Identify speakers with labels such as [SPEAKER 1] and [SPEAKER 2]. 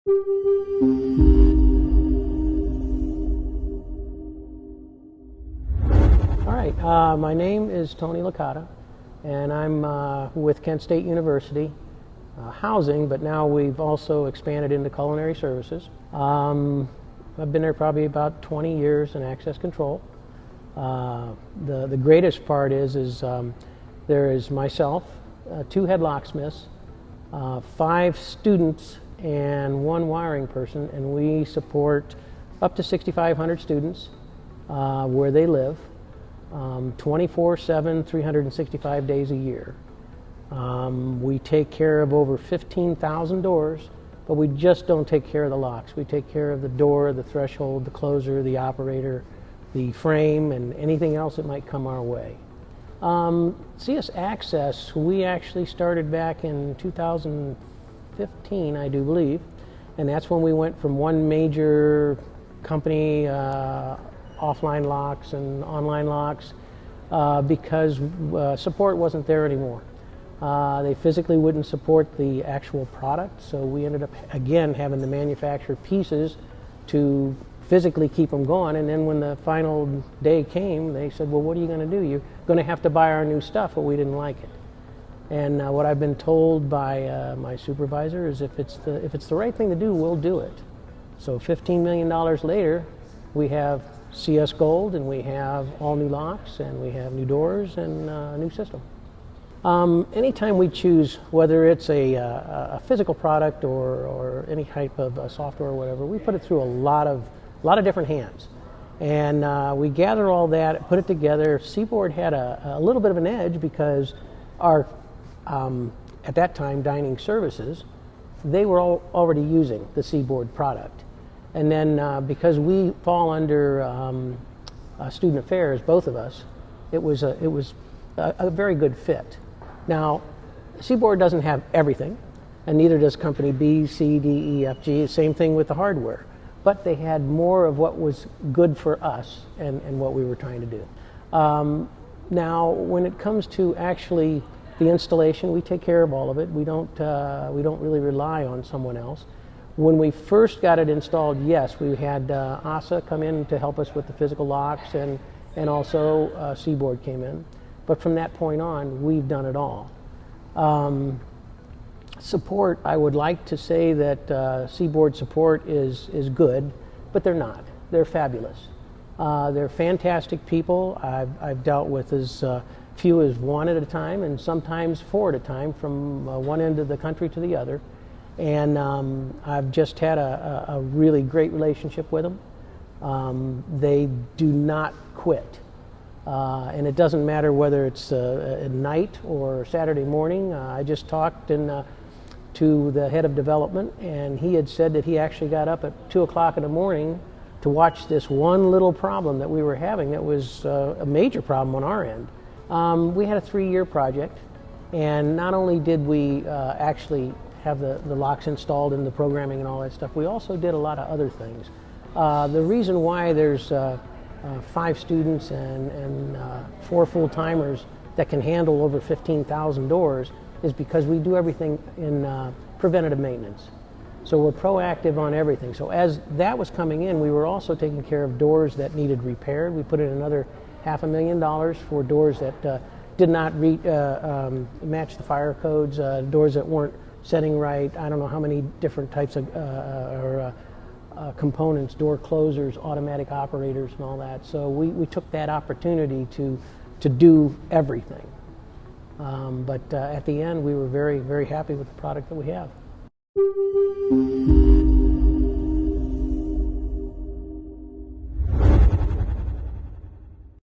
[SPEAKER 1] All right, my name is Tony Licata, and I'm with Kent State University, housing, but now we've also expanded into culinary services. I've been there probably about 20 years in access control. The greatest part is there is myself, 2 head locksmiths, 5 students, and 1 wiring person, and we support up to 6,500 students where they live, 24/7, 365 days a year. We take care of over 15,000 doors, but we just don't take care of the locks. We take care of the door, the threshold, the closer, the operator, the frame, and anything else that might come our way. CS Access, we actually started back in 2015, I do believe, and that's when we went from one major company, offline locks and online locks, because support wasn't there anymore. They physically wouldn't support the actual product, so we ended up again having to manufacture pieces to physically keep them going. And then when the final day came, they said, well, what are you going to do? You're going to have to buy our new stuff. But we didn't like it. And what I've been told by my supervisor is if it's the right thing to do, we'll do it. So $15 million later, we have CS Gold, and we have all new locks, and we have new doors, and a new system. Anytime we choose, whether it's a physical product or any type of software or whatever, we put it through a lot of different hands. And we gather all that, put it together. CBORD had a little bit of an edge because our, at that time, dining services, they were already using the CBORD product. And then because we fall under student affairs, both of us, it was a very good fit. Now, CBORD doesn't have everything, and neither does company B, C, D, E, F, G. Same thing with the hardware. But they had more of what was good for us and what we were trying to do. Now, when it comes to actually the installation, we take care of all of it. We don't really rely on someone else. When we first got it installed, yes, we had ASSA come in to help us with the physical locks, and also CBORD came in. But from that point on, we've done it all. Support, I would like to say that CBORD support is good, but they're not. They're fabulous. They're fantastic people. I've dealt with as few as 1 at a time, and sometimes 4 at a time, from one end of the country to the other. And I've just had a really great relationship with them. They do not quit. And it doesn't matter whether it's at night or Saturday morning. I just talked to the head of development, and he had said that he actually got up at 2 o'clock in the morning to watch this one little problem that we were having that was a major problem on our end. We had a 3-year project, and not only did we actually have the locks installed and the programming and all that stuff, we also did a lot of other things. The reason why there's 5 students and 4 full-timers that can handle over 15,000 doors is because we do everything in preventative maintenance. So we're proactive on everything. So as that was coming in, we were also taking care of doors that needed repaired. We put in another $500,000 for doors that did not match the fire codes, doors that weren't setting right. I don't know how many different types of components, door closers, automatic operators, and all that. So we took that opportunity to do everything. But at the end, we were very, very happy with the product that we have.